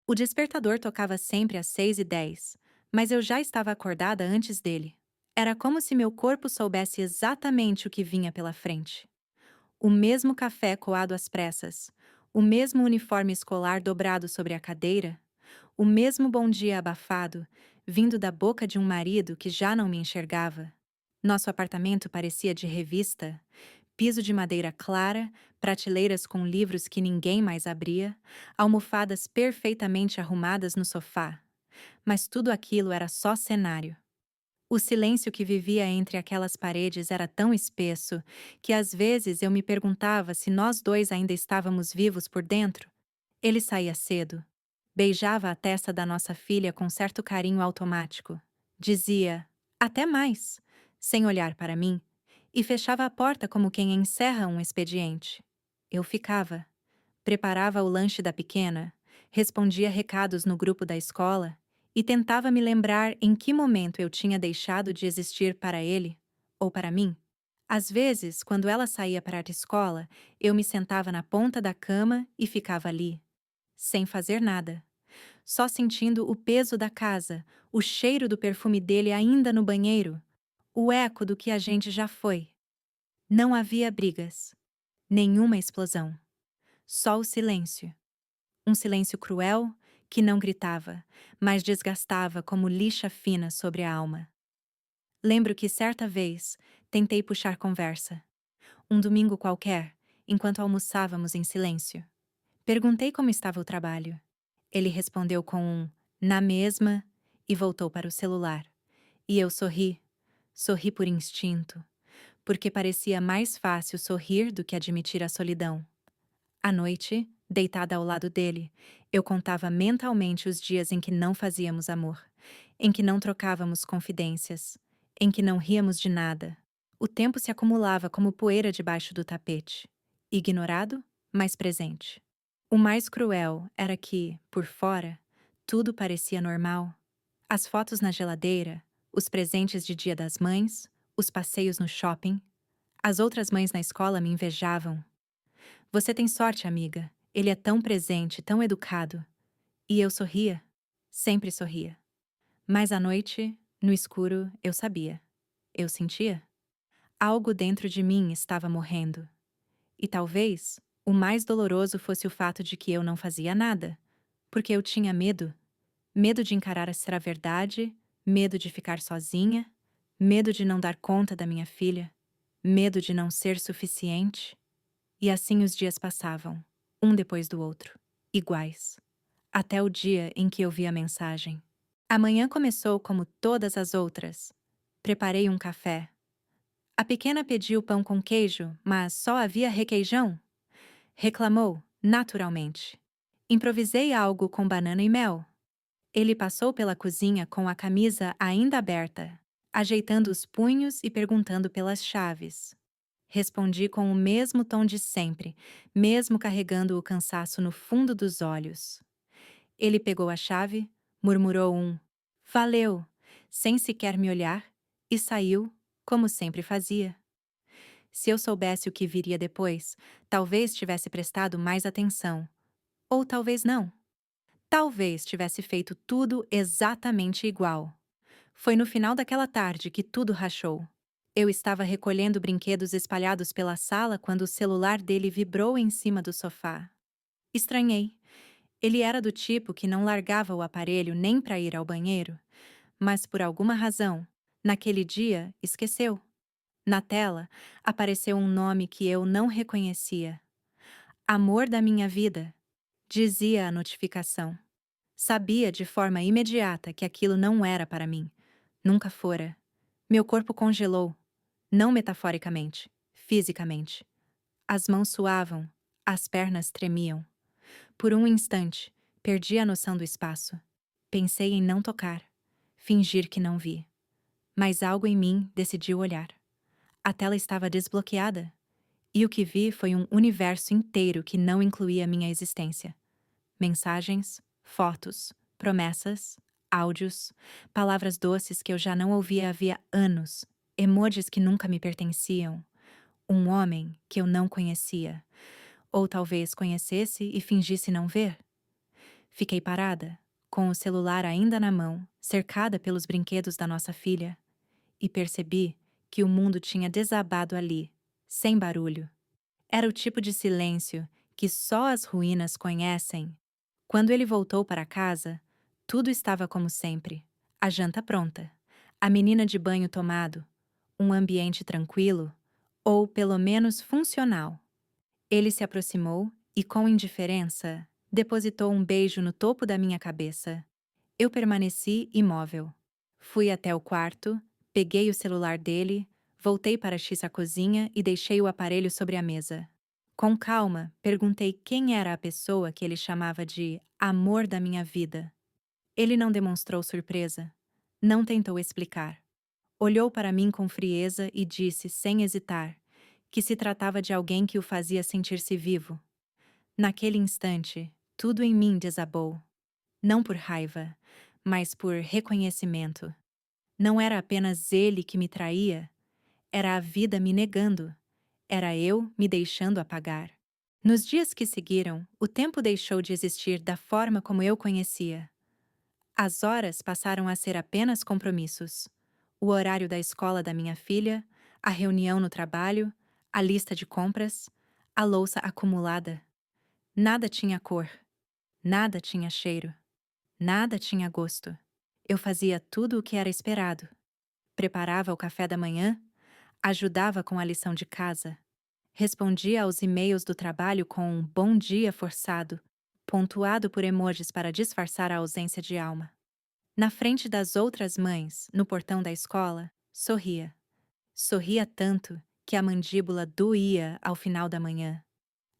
O despertador tocava sempre às 6h10, mas eu já estava acordada antes dele. Era como se meu corpo soubesse exatamente o que vinha pela frente. O mesmo café coado às pressas, o mesmo uniforme escolar dobrado sobre a cadeira, o mesmo bom dia abafado, vindo da boca de um marido que já não me enxergava. Nosso apartamento parecia de revista, piso de madeira clara, prateleiras com livros que ninguém mais abria, almofadas perfeitamente arrumadas no sofá. Mas tudo aquilo era só cenário. O silêncio que vivia entre aquelas paredes era tão espesso que às vezes eu me perguntava se nós dois ainda estávamos vivos por dentro. Ele saía cedo. Beijava a testa da nossa filha com certo carinho automático. Dizia, até mais, sem olhar para mim, e fechava a porta como quem encerra um expediente. Eu ficava. Preparava o lanche da pequena, respondia recados no grupo da escola e tentava me lembrar em que momento eu tinha deixado de existir para ele, ou para mim. Às vezes, quando ela saía para a escola, eu me sentava na ponta da cama e ficava ali, sem fazer nada, só sentindo o peso da casa, o cheiro do perfume dele ainda no banheiro, o eco do que a gente já foi. Não havia brigas, nenhuma explosão, só o silêncio. Um silêncio cruel que não gritava, mas desgastava como lixa fina sobre a alma. Lembro que certa vez tentei puxar conversa. Um domingo qualquer, enquanto almoçávamos em silêncio. Perguntei como estava o trabalho. Ele respondeu com um "na mesma" e voltou para o celular. E eu sorri. Sorri por instinto, porque parecia mais fácil sorrir do que admitir a solidão. À noite, deitada ao lado dele, eu contava mentalmente os dias em que não fazíamos amor, em que não trocávamos confidências, em que não ríamos de nada. O tempo se acumulava como poeira debaixo do tapete. Ignorado, mas presente. O mais cruel era que, por fora, tudo parecia normal. As fotos na geladeira, os presentes de Dia das Mães, os passeios no shopping. As outras mães na escola me invejavam. Você tem sorte, amiga. Ele é tão presente, tão educado. E eu sorria. Sempre sorria. Mas à noite, no escuro, eu sabia. Eu sentia. Algo dentro de mim estava morrendo. E talvez o mais doloroso fosse o fato de que eu não fazia nada. Porque eu tinha medo. Medo de encarar a verdade, medo de ficar sozinha, medo de não dar conta da minha filha, medo de não ser suficiente. E assim os dias passavam, um depois do outro, iguais, até o dia em que eu vi a mensagem. A manhã começou como todas as outras. Preparei um café. A pequena pediu pão com queijo, mas só havia requeijão. Reclamou, naturalmente. Improvisei algo com banana e mel. Ele passou pela cozinha com a camisa ainda aberta, ajeitando os punhos e perguntando pelas chaves. Respondi com o mesmo tom de sempre, mesmo carregando o cansaço no fundo dos olhos. Ele pegou a chave, murmurou um "valeu", sem sequer me olhar, e saiu, como sempre fazia. Se eu soubesse o que viria depois, talvez tivesse prestado mais atenção. Ou talvez não. Talvez tivesse feito tudo exatamente igual. Foi no final daquela tarde que tudo rachou. Eu estava recolhendo brinquedos espalhados pela sala quando o celular dele vibrou em cima do sofá. Estranhei. Ele era do tipo que não largava o aparelho nem para ir ao banheiro, mas por alguma razão, naquele dia, esqueceu. Na tela, apareceu um nome que eu não reconhecia. Amor da minha vida, dizia a notificação. Sabia de forma imediata que aquilo não era para mim. Nunca fora. Meu corpo congelou. Não metaforicamente, fisicamente. As mãos suavam, as pernas tremiam. Por um instante, perdi a noção do espaço. Pensei em não tocar, fingir que não vi. Mas algo em mim decidiu olhar. A tela estava desbloqueada. E o que vi foi um universo inteiro que não incluía minha existência. Mensagens, fotos, promessas, áudios, palavras doces que eu já não ouvia havia anos, emojis que nunca me pertenciam, um homem que eu não conhecia, ou talvez conhecesse e fingisse não ver. Fiquei parada, com o celular ainda na mão, cercada pelos brinquedos da nossa filha, e percebi que o mundo tinha desabado ali, sem barulho. Era o tipo de silêncio que só as ruínas conhecem. Quando ele voltou para casa, tudo estava como sempre. A janta pronta, a menina de banho tomado, um ambiente tranquilo, ou pelo menos funcional. Ele se aproximou e, com indiferença, depositou um beijo no topo da minha cabeça. Eu permaneci imóvel. Fui até o quarto, peguei o celular dele, voltei para a cozinha e deixei o aparelho sobre a mesa. Com calma, perguntei quem era a pessoa que ele chamava de amor da minha vida. Ele não demonstrou surpresa. Não tentou explicar. Olhou para mim com frieza e disse, sem hesitar, que se tratava de alguém que o fazia sentir-se vivo. Naquele instante, tudo em mim desabou. Não por raiva, mas por reconhecimento. Não era apenas ele que me traía, era a vida me negando. Era eu me deixando apagar. Nos dias que seguiram, o tempo deixou de existir da forma como eu conhecia. As horas passaram a ser apenas compromissos. O horário da escola da minha filha, a reunião no trabalho, a lista de compras, a louça acumulada. Nada tinha cor, nada tinha cheiro, nada tinha gosto. Eu fazia tudo o que era esperado. Preparava o café da manhã, ajudava com a lição de casa, respondia aos e-mails do trabalho com um bom dia forçado, pontuado por emojis para disfarçar a ausência de alma. Na frente das outras mães, no portão da escola, sorria. Sorria tanto que a mandíbula doía ao final da manhã.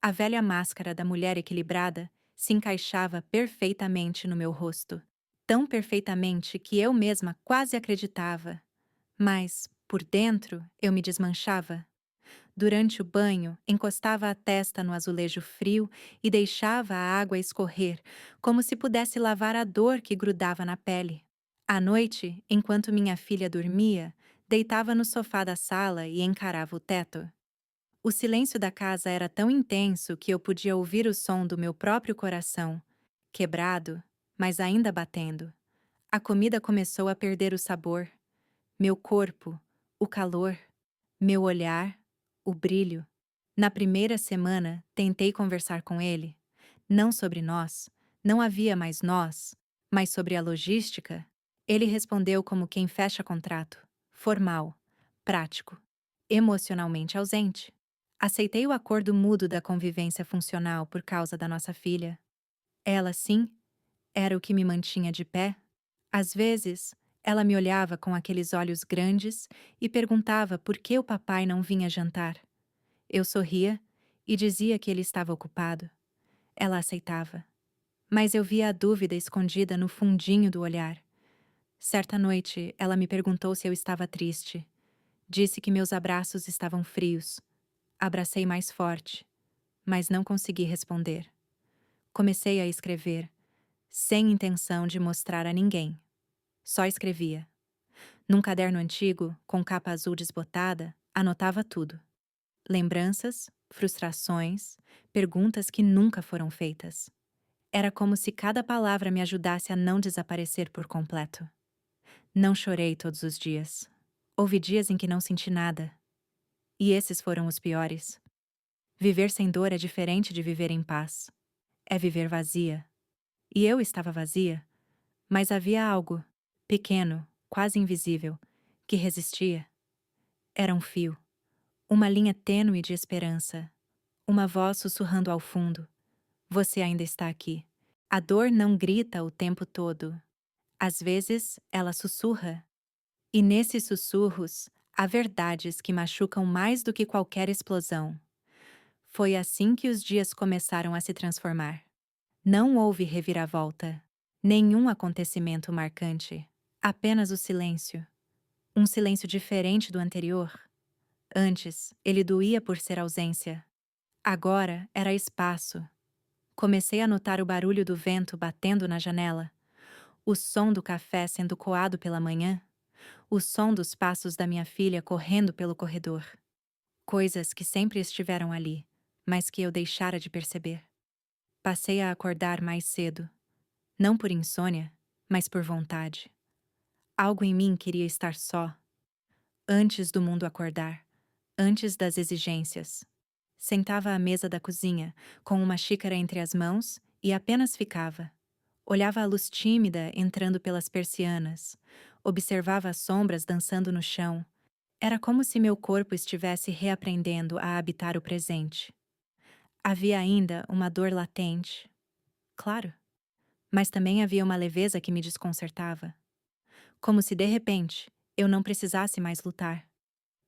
A velha máscara da mulher equilibrada se encaixava perfeitamente no meu rosto. Tão perfeitamente que eu mesma quase acreditava. Mas, por dentro, eu me desmanchava. Durante o banho, encostava a testa no azulejo frio e deixava a água escorrer, como se pudesse lavar a dor que grudava na pele. À noite, enquanto minha filha dormia, deitava no sofá da sala e encarava o teto. O silêncio da casa era tão intenso que eu podia ouvir o som do meu próprio coração, quebrado, mas ainda batendo. A comida começou a perder o sabor. Meu corpo, o calor, meu olhar, o brilho. Na primeira semana, tentei conversar com ele. Não sobre nós, não havia mais nós, mas sobre a logística. Ele respondeu como quem fecha contrato, formal, prático, emocionalmente ausente. Aceitei o acordo mudo da convivência funcional por causa da nossa filha. Ela, sim, era o que me mantinha de pé. Às vezes, ela me olhava com aqueles olhos grandes e perguntava por que o papai não vinha jantar. Eu sorria e dizia que ele estava ocupado. Ela aceitava. Mas eu via a dúvida escondida no fundinho do olhar. Certa noite, ela me perguntou se eu estava triste. Disse que meus abraços estavam frios. Abracei mais forte, mas não consegui responder. Comecei a escrever, sem intenção de mostrar a ninguém. Só escrevia. Num caderno antigo, com capa azul desbotada, anotava tudo. Lembranças, frustrações, perguntas que nunca foram feitas. Era como se cada palavra me ajudasse a não desaparecer por completo. Não chorei todos os dias. Houve dias em que não senti nada. E esses foram os piores. Viver sem dor é diferente de viver em paz. É viver vazia. E eu estava vazia, mas havia algo, pequeno, quase invisível, que resistia. Era um fio, uma linha tênue de esperança, uma voz sussurrando ao fundo. Você ainda está aqui. A dor não grita o tempo todo. Às vezes, ela sussurra. E nesses sussurros, há verdades que machucam mais do que qualquer explosão. Foi assim que os dias começaram a se transformar. Não houve reviravolta, nenhum acontecimento marcante, apenas o silêncio. Um silêncio diferente do anterior. Antes, ele doía por ser ausência. Agora era espaço. Comecei a notar o barulho do vento batendo na janela, o som do café sendo coado pela manhã, o som dos passos da minha filha correndo pelo corredor. Coisas que sempre estiveram ali, mas que eu deixara de perceber. Passei a acordar mais cedo. Não por insônia, mas por vontade. Algo em mim queria estar só, antes do mundo acordar, antes das exigências. Sentava à mesa da cozinha, com uma xícara entre as mãos, e apenas ficava. Olhava a luz tímida entrando pelas persianas. Observava as sombras dançando no chão. Era como se meu corpo estivesse reaprendendo a habitar o presente. Havia ainda uma dor latente. Claro. Mas também havia uma leveza que me desconcertava. Como se, de repente, eu não precisasse mais lutar.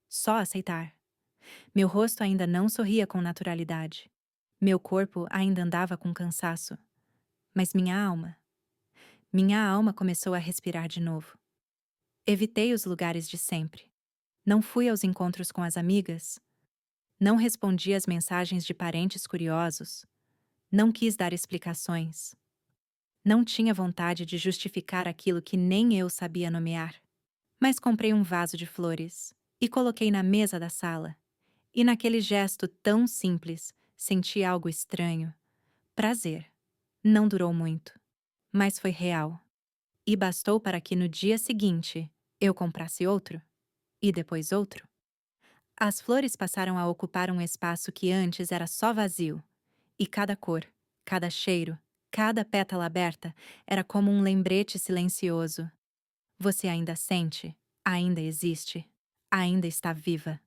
Só aceitar. Meu rosto ainda não sorria com naturalidade. Meu corpo ainda andava com cansaço. Mas minha alma começou a respirar de novo. Evitei os lugares de sempre. Não fui aos encontros com as amigas. Não respondi às mensagens de parentes curiosos. Não quis dar explicações. Não tinha vontade de justificar aquilo que nem eu sabia nomear. Mas comprei um vaso de flores e coloquei na mesa da sala. E naquele gesto tão simples, senti algo estranho. Prazer. Não durou muito, mas foi real. E bastou para que no dia seguinte eu comprasse outro, e depois outro. As flores passaram a ocupar um espaço que antes era só vazio, e cada cor, cada cheiro, cada pétala aberta era como um lembrete silencioso. Você ainda sente, ainda existe, ainda está viva.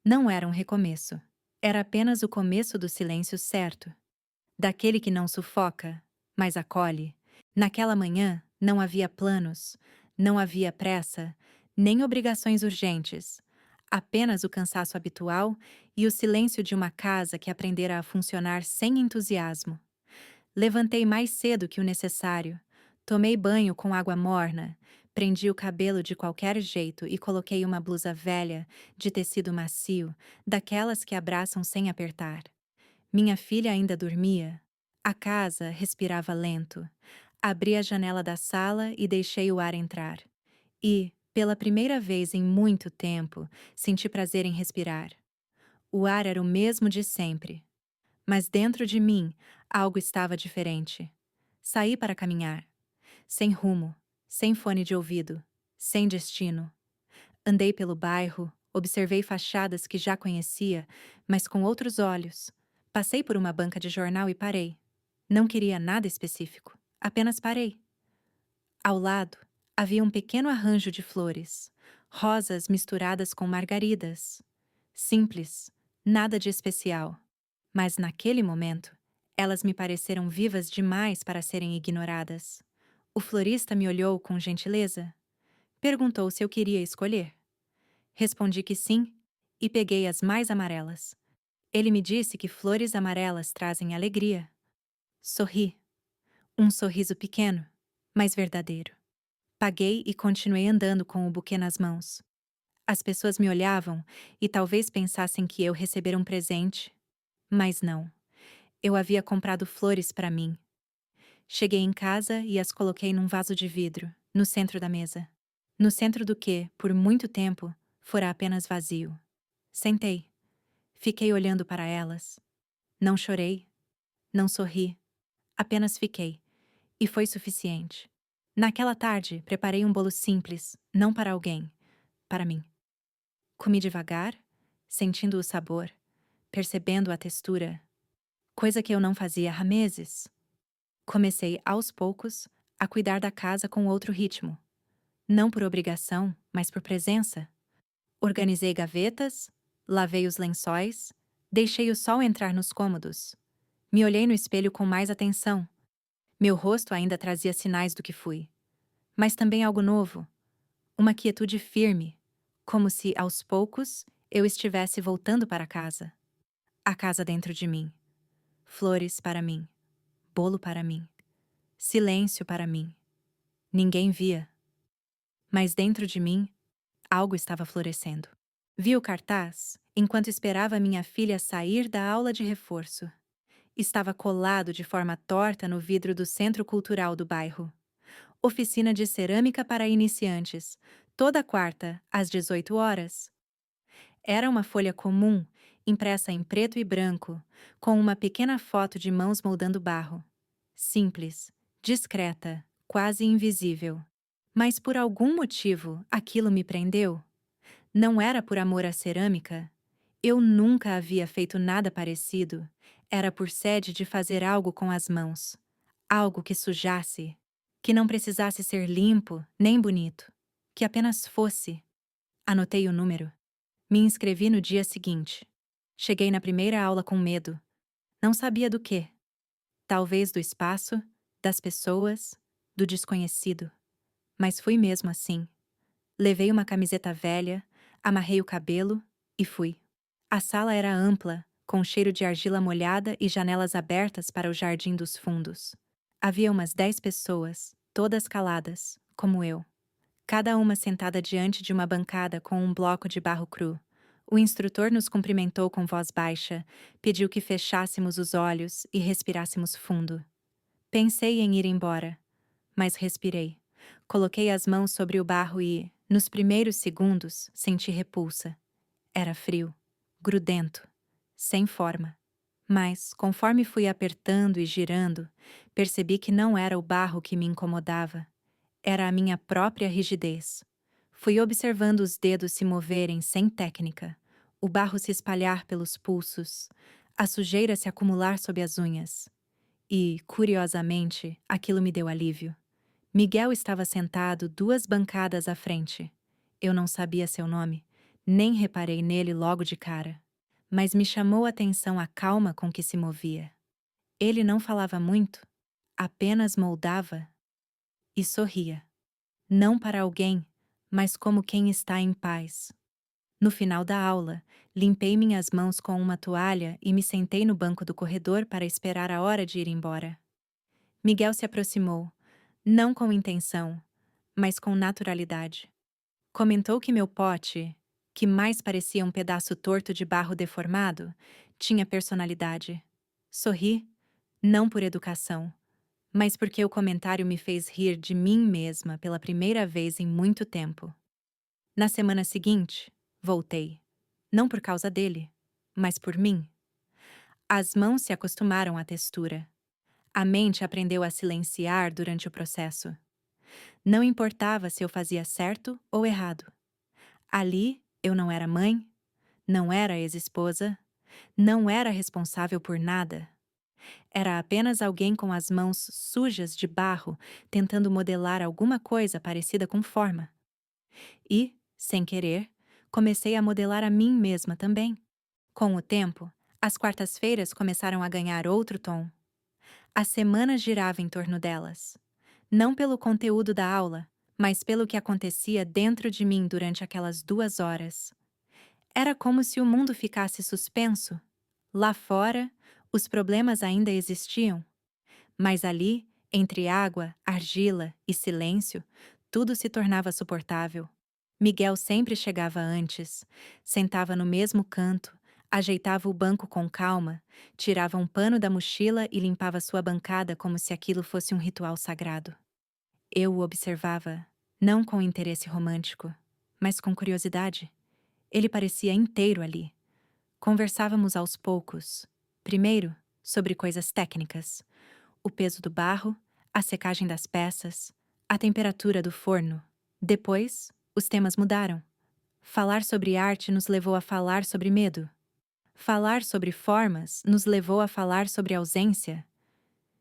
Não era um recomeço. Era apenas o começo do silêncio certo. Daquele que não sufoca, mas acolhe. Naquela manhã, não havia planos, não havia pressa, nem obrigações urgentes. Apenas o cansaço habitual e o silêncio de uma casa que aprendera a funcionar sem entusiasmo. Levantei mais cedo que o necessário. Tomei banho com água morna. Prendi o cabelo de qualquer jeito e coloquei uma blusa velha, de tecido macio, daquelas que abraçam sem apertar. Minha filha ainda dormia. A casa respirava lento. Abri a janela da sala e deixei o ar entrar. E, pela primeira vez em muito tempo, senti prazer em respirar. O ar era o mesmo de sempre. Mas dentro de mim, algo estava diferente. Saí para caminhar. Sem rumo, sem fone de ouvido, sem destino. Andei pelo bairro, observei fachadas que já conhecia, mas com outros olhos. Passei por uma banca de jornal e parei. Não queria nada específico, apenas parei. Ao lado, havia um pequeno arranjo de flores, rosas misturadas com margaridas. Simples, nada de especial. Mas naquele momento, elas me pareceram vivas demais para serem ignoradas. O florista me olhou com gentileza. Perguntou se eu queria escolher. Respondi que sim e peguei as mais amarelas. Ele me disse que flores amarelas trazem alegria. Sorri. Um sorriso pequeno, mas verdadeiro. Paguei e continuei andando com o buquê nas mãos. As pessoas me olhavam e talvez pensassem que eu recebera um presente. Mas não. Eu havia comprado flores para mim. Cheguei em casa e as coloquei num vaso de vidro, no centro da mesa. No centro do que, por muito tempo, fora apenas vazio. Sentei. Fiquei olhando para elas. Não chorei. Não sorri. Apenas fiquei. E foi suficiente. Naquela tarde, preparei um bolo simples, não para alguém, para mim. Comi devagar, sentindo o sabor, percebendo a textura, coisa que eu não fazia há meses. Comecei, aos poucos, a cuidar da casa com outro ritmo. Não por obrigação, mas por presença. Organizei gavetas, lavei os lençóis, deixei o sol entrar nos cômodos. Me olhei no espelho com mais atenção. Meu rosto ainda trazia sinais do que fui. Mas também algo novo. Uma quietude firme, como se, aos poucos, eu estivesse voltando para casa. A casa dentro de mim. Flores para mim. Bolo para mim. Silêncio para mim. Ninguém via. Mas dentro de mim, algo estava florescendo. Vi o cartaz enquanto esperava minha filha sair da aula de reforço. Estava colado de forma torta no vidro do Centro Cultural do bairro. Oficina de cerâmica para iniciantes, toda quarta, às 18 horas. Era uma folha comum, impressa em preto e branco, com uma pequena foto de mãos moldando barro. Simples, discreta, quase invisível. Mas por algum motivo aquilo me prendeu. Não era por amor à cerâmica. Eu nunca havia feito nada parecido. Era por sede de fazer algo com as mãos. Algo que sujasse. Que não precisasse ser limpo, nem bonito. Que apenas fosse. Anotei o número. Me inscrevi no dia seguinte. Cheguei na primeira aula com medo. Não sabia do quê. Talvez do espaço, das pessoas, do desconhecido. Mas fui mesmo assim. Levei uma camiseta velha, amarrei o cabelo e fui. A sala era ampla, com cheiro de argila molhada e janelas abertas para o jardim dos fundos. Havia umas 10 pessoas, todas caladas, como eu. Cada uma sentada diante de uma bancada com um bloco de barro cru. O instrutor nos cumprimentou com voz baixa, pediu que fechássemos os olhos e respirássemos fundo. Pensei em ir embora, mas respirei. Coloquei as mãos sobre o barro e, nos primeiros segundos, senti repulsa. Era frio, grudento, sem forma. Mas, conforme fui apertando e girando, percebi que não era o barro que me incomodava. Era a minha própria rigidez. Fui observando os dedos se moverem sem técnica, o barro se espalhar pelos pulsos, a sujeira se acumular sob as unhas. E, curiosamente, aquilo me deu alívio. Miguel estava sentado 2 bancadas à frente. Eu não sabia seu nome, nem reparei nele logo de cara. Mas me chamou a atenção a calma com que se movia. Ele não falava muito, apenas moldava e sorria. Não para alguém, mas como quem está em paz. No final da aula, limpei minhas mãos com uma toalha e me sentei no banco do corredor para esperar a hora de ir embora. Miguel se aproximou, não com intenção, mas com naturalidade. Comentou que meu pote, que mais parecia um pedaço torto de barro deformado, tinha personalidade. Sorri, não por educação, mas porque o comentário me fez rir de mim mesma pela primeira vez em muito tempo. Na semana seguinte, voltei. Não por causa dele, mas por mim. As mãos se acostumaram à textura. A mente aprendeu a silenciar durante o processo. Não importava se eu fazia certo ou errado. Ali, eu não era mãe, não era ex-esposa, não era responsável por nada. Era apenas alguém com as mãos sujas de barro tentando modelar alguma coisa parecida com forma. E, sem querer, comecei a modelar a mim mesma também. Com o tempo, as quartas-feiras começaram a ganhar outro tom. A semana girava em torno delas. Não pelo conteúdo da aula, mas pelo que acontecia dentro de mim durante aquelas 2 horas. Era como se o mundo ficasse suspenso. Lá fora, os problemas ainda existiam. Mas ali, entre água, argila e silêncio, tudo se tornava suportável. Miguel sempre chegava antes, sentava no mesmo canto, ajeitava o banco com calma, tirava um pano da mochila e limpava sua bancada como se aquilo fosse um ritual sagrado. Eu o observava, não com interesse romântico, mas com curiosidade. Ele parecia inteiro ali. Conversávamos aos poucos. Primeiro, sobre coisas técnicas. O peso do barro, a secagem das peças, a temperatura do forno. Depois, os temas mudaram. Falar sobre arte nos levou a falar sobre medo. Falar sobre formas nos levou a falar sobre ausência.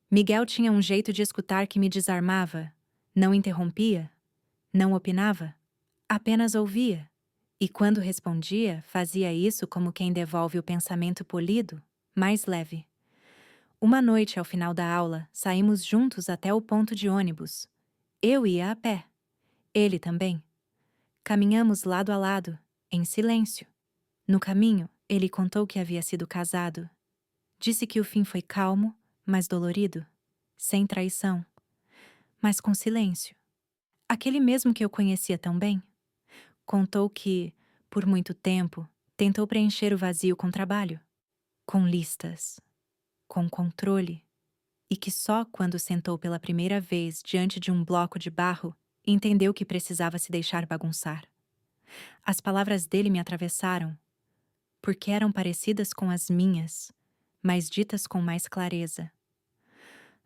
Miguel tinha um jeito de escutar que me desarmava. Não interrompia, não opinava, apenas ouvia. E quando respondia, fazia isso como quem devolve o pensamento polido, mais leve. Uma noite, ao final da aula, saímos juntos até o ponto de ônibus. Eu ia a pé. Ele também. Caminhamos lado a lado, em silêncio. No caminho, ele contou que havia sido casado. Disse que o fim foi calmo, mas dolorido. Sem traição. Mas com silêncio. Aquele mesmo que eu conhecia tão bem. Contou que, por muito tempo, tentou preencher o vazio com trabalho. Com listas. Com controle. E que só quando sentou pela primeira vez diante de um bloco de barro, entendeu que precisava se deixar bagunçar. As palavras dele me atravessaram, porque eram parecidas com as minhas, mas ditas com mais clareza.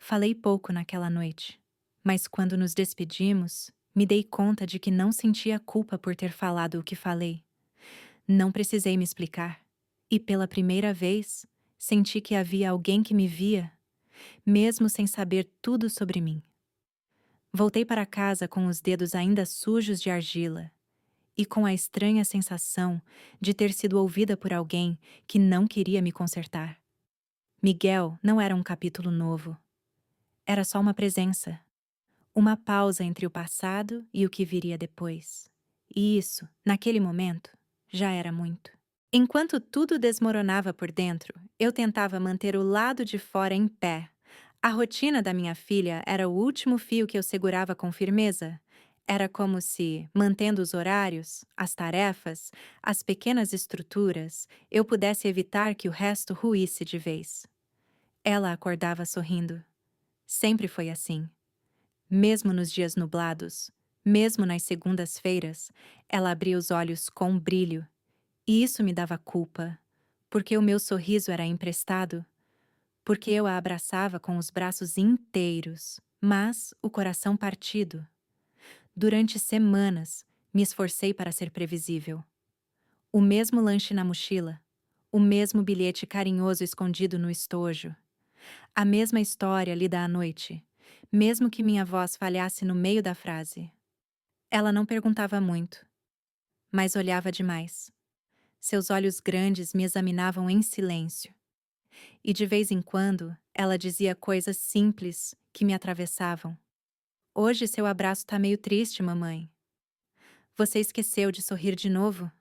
Falei pouco naquela noite, mas quando nos despedimos, me dei conta de que não sentia culpa por ter falado o que falei. Não precisei me explicar. E pela primeira vez, senti que havia alguém que me via, mesmo sem saber tudo sobre mim. Voltei para casa com os dedos ainda sujos de argila e com a estranha sensação de ter sido ouvida por alguém que não queria me consertar. Miguel não era um capítulo novo. Era só uma presença, uma pausa entre o passado e o que viria depois. E isso, naquele momento, já era muito. Enquanto tudo desmoronava por dentro, eu tentava manter o lado de fora em pé. A rotina da minha filha era o último fio que eu segurava com firmeza. Era como se, mantendo os horários, as tarefas, as pequenas estruturas, eu pudesse evitar que o resto ruísse de vez. Ela acordava sorrindo. Sempre foi assim. Mesmo nos dias nublados, mesmo nas segundas-feiras, ela abria os olhos com brilho. E isso me dava culpa, porque o meu sorriso era emprestado, porque eu a abraçava com os braços inteiros, mas o coração partido. Durante semanas, me esforcei para ser previsível. O mesmo lanche na mochila, o mesmo bilhete carinhoso escondido no estojo, a mesma história lida à noite, mesmo que minha voz falhasse no meio da frase. Ela não perguntava muito, mas olhava demais. Seus olhos grandes me examinavam em silêncio. E de vez em quando, ela dizia coisas simples que me atravessavam. Hoje seu abraço tá meio triste, mamãe. Você esqueceu de sorrir de novo?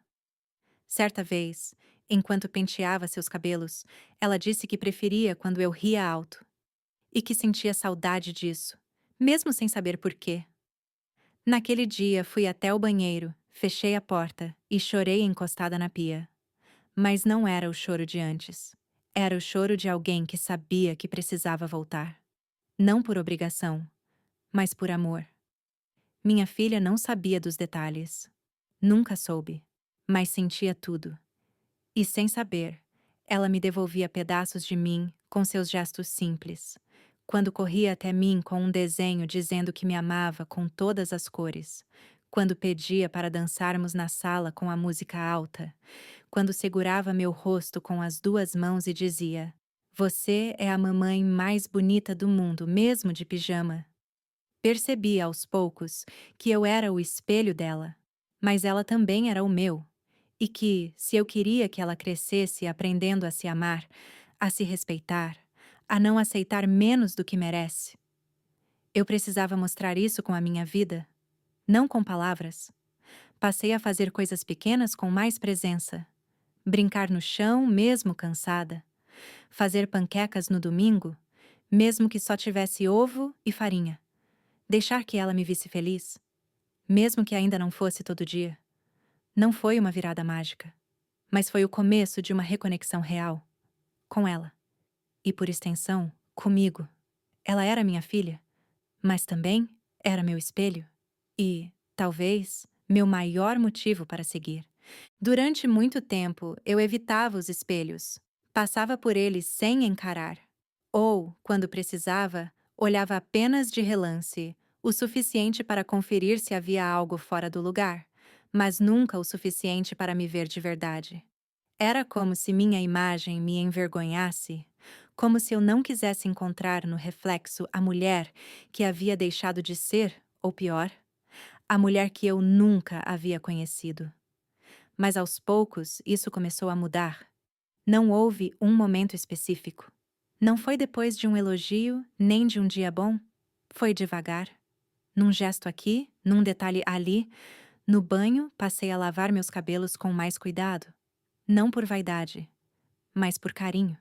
Certa vez, enquanto penteava seus cabelos, ela disse que preferia quando eu ria alto. E que sentia saudade disso, mesmo sem saber por quê. Naquele dia fui até o banheiro, fechei a porta e chorei encostada na pia. Mas não era o choro de antes. Era o choro de alguém que sabia que precisava voltar. Não por obrigação, mas por amor. Minha filha não sabia dos detalhes. Nunca soube, mas sentia tudo. E sem saber, ela me devolvia pedaços de mim com seus gestos simples. Quando corria até mim com um desenho dizendo que me amava com todas as cores. Quando pedia para dançarmos na sala com a música alta. Quando segurava meu rosto com as duas mãos e dizia: Você é a mamãe mais bonita do mundo, mesmo de pijama. Percebi aos poucos que eu era o espelho dela, mas ela também era o meu, e que, se eu queria que ela crescesse aprendendo a se amar, a se respeitar, a não aceitar menos do que merece, eu precisava mostrar isso com a minha vida, não com palavras. Passei a fazer coisas pequenas com mais presença. Brincar no chão, mesmo cansada. Fazer panquecas no domingo, mesmo que só tivesse ovo e farinha. Deixar que ela me visse feliz, mesmo que ainda não fosse todo dia. Não foi uma virada mágica, mas foi o começo de uma reconexão real. Com ela. E por extensão, comigo. Ela era minha filha, mas também era meu espelho. E, talvez, meu maior motivo para seguir. Durante muito tempo, eu evitava os espelhos. Passava por eles sem encarar. Ou, quando precisava, olhava apenas de relance, o suficiente para conferir se havia algo fora do lugar, mas nunca o suficiente para me ver de verdade. Era como se minha imagem me envergonhasse, como se eu não quisesse encontrar no reflexo a mulher que havia deixado de ser, ou pior, a mulher que eu nunca havia conhecido. Mas aos poucos isso começou a mudar. Não houve um momento específico. Não foi depois de um elogio, nem de um dia bom. Foi devagar. Num gesto aqui, num detalhe ali. No banho, passei a lavar meus cabelos com mais cuidado. Não por vaidade, mas por carinho.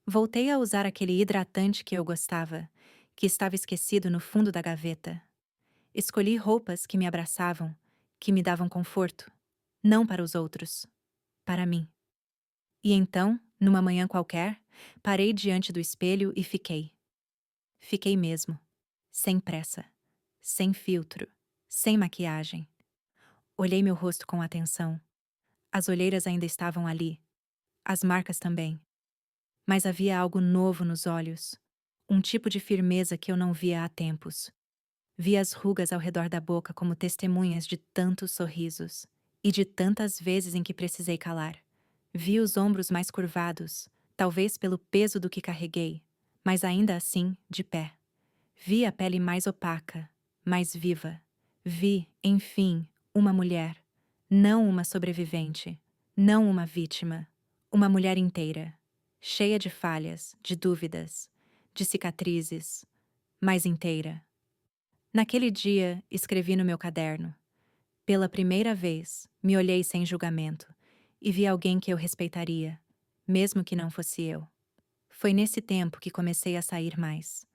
Voltei a usar aquele hidratante que eu gostava, que estava esquecido no fundo da gaveta. Escolhi roupas que me abraçavam, que me davam conforto. Não para os outros, para mim. E então, numa manhã qualquer, parei diante do espelho e fiquei. Fiquei mesmo. Sem pressa. Sem filtro. Sem maquiagem. Olhei meu rosto com atenção. As olheiras ainda estavam ali. As marcas também. Mas havia algo novo nos olhos. um tipo de firmeza que eu não via há tempos. Vi as rugas ao redor da boca como testemunhas de tantos sorrisos e de tantas vezes em que precisei calar. Vi os ombros mais curvados, talvez pelo peso do que carreguei, mas ainda assim de pé. Vi a pele mais opaca, mais viva. Vi, enfim, uma mulher. Não uma sobrevivente, não uma vítima. Uma mulher inteira, cheia de falhas, de dúvidas, de cicatrizes, mas inteira. Naquele dia, escrevi no meu caderno. Pela primeira vez, me olhei sem julgamento e vi alguém que eu respeitaria, mesmo que não fosse eu. Foi nesse tempo que comecei a sair mais,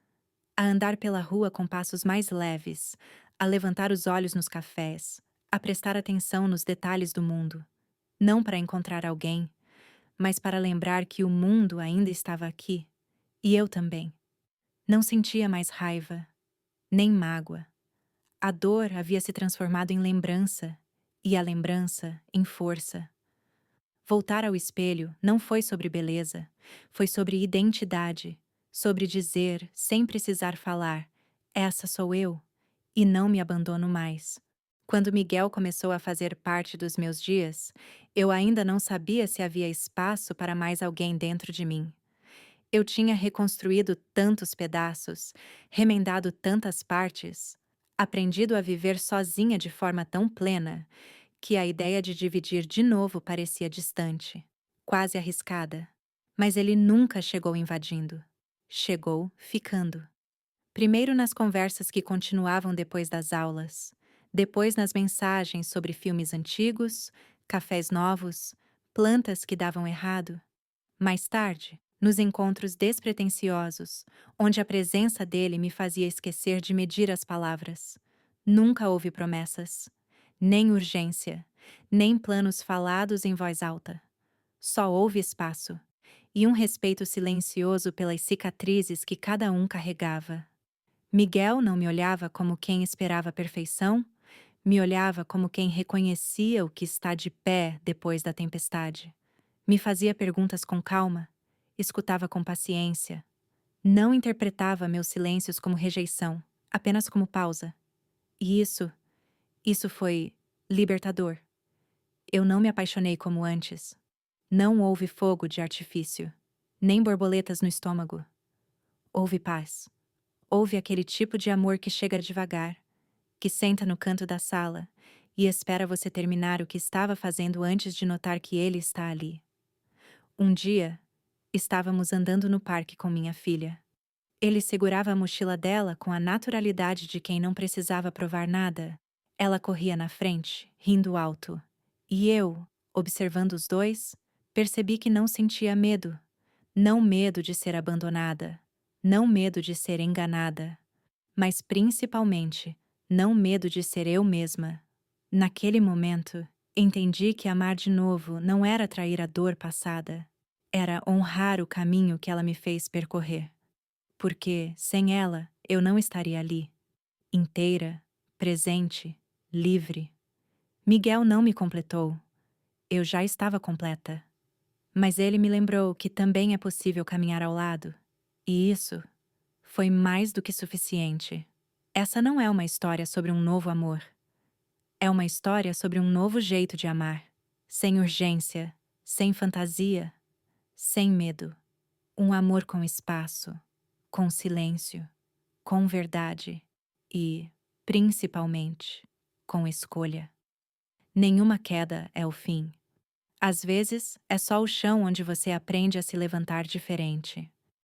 a andar pela rua com passos mais leves, a levantar os olhos nos cafés, a prestar atenção nos detalhes do mundo, não para encontrar alguém, mas para lembrar que o mundo ainda estava aqui, e eu também. Não sentia mais raiva, nem mágoa. A dor havia se transformado em lembrança, e a lembrança em força. Voltar ao espelho não foi sobre beleza, foi sobre identidade, sobre dizer, sem precisar falar, essa sou eu, e não me abandono mais. Quando Miguel começou a fazer parte dos meus dias, eu ainda não sabia se havia espaço para mais alguém dentro de mim. Eu tinha reconstruído tantos pedaços, remendado tantas partes, aprendido a viver sozinha de forma tão plena, que a ideia de dividir de novo parecia distante, quase arriscada. Mas ele nunca chegou invadindo. Chegou ficando. Primeiro nas conversas que continuavam depois das aulas, depois nas mensagens sobre filmes antigos, cafés novos, plantas que davam errado. Mais tarde, nos encontros despretensiosos, onde a presença dele me fazia esquecer de medir as palavras. Nunca houve promessas, nem urgência, nem planos falados em voz alta. Só houve espaço, e um respeito silencioso pelas cicatrizes que cada um carregava. Miguel não me olhava como quem esperava a perfeição, me olhava como quem reconhecia o que está de pé depois da tempestade. Me fazia perguntas com calma, escutava com paciência. Não interpretava meus silêncios como rejeição, apenas como pausa. E isso foi libertador. Eu não me apaixonei como antes. Não houve fogo de artifício, nem borboletas no estômago. Houve paz. Houve aquele tipo de amor que chega devagar, que senta no canto da sala e espera você terminar o que estava fazendo antes de notar que ele está ali. Um dia, estávamos andando no parque com minha filha. Ele segurava a mochila dela com a naturalidade de quem não precisava provar nada. Ela corria na frente, rindo alto. E eu, observando os dois, percebi que não sentia medo. Não medo de ser abandonada. Não medo de ser enganada. Mas principalmente, não medo de ser eu mesma. Naquele momento, entendi que amar de novo não era trair a dor passada. Era honrar o caminho que ela me fez percorrer. Porque, sem ela, eu não estaria ali. Inteira, presente, livre. Miguel não me completou. Eu já estava completa. Mas ele me lembrou que também é possível caminhar ao lado. E isso foi mais do que suficiente. Essa não é uma história sobre um novo amor. É uma história sobre um novo jeito de amar. Sem urgência, sem fantasia, sem medo. Um amor com espaço, com silêncio, com verdade e, principalmente, com escolha. Nenhuma queda é o fim. Às vezes, é só o chão onde você aprende a se levantar diferente.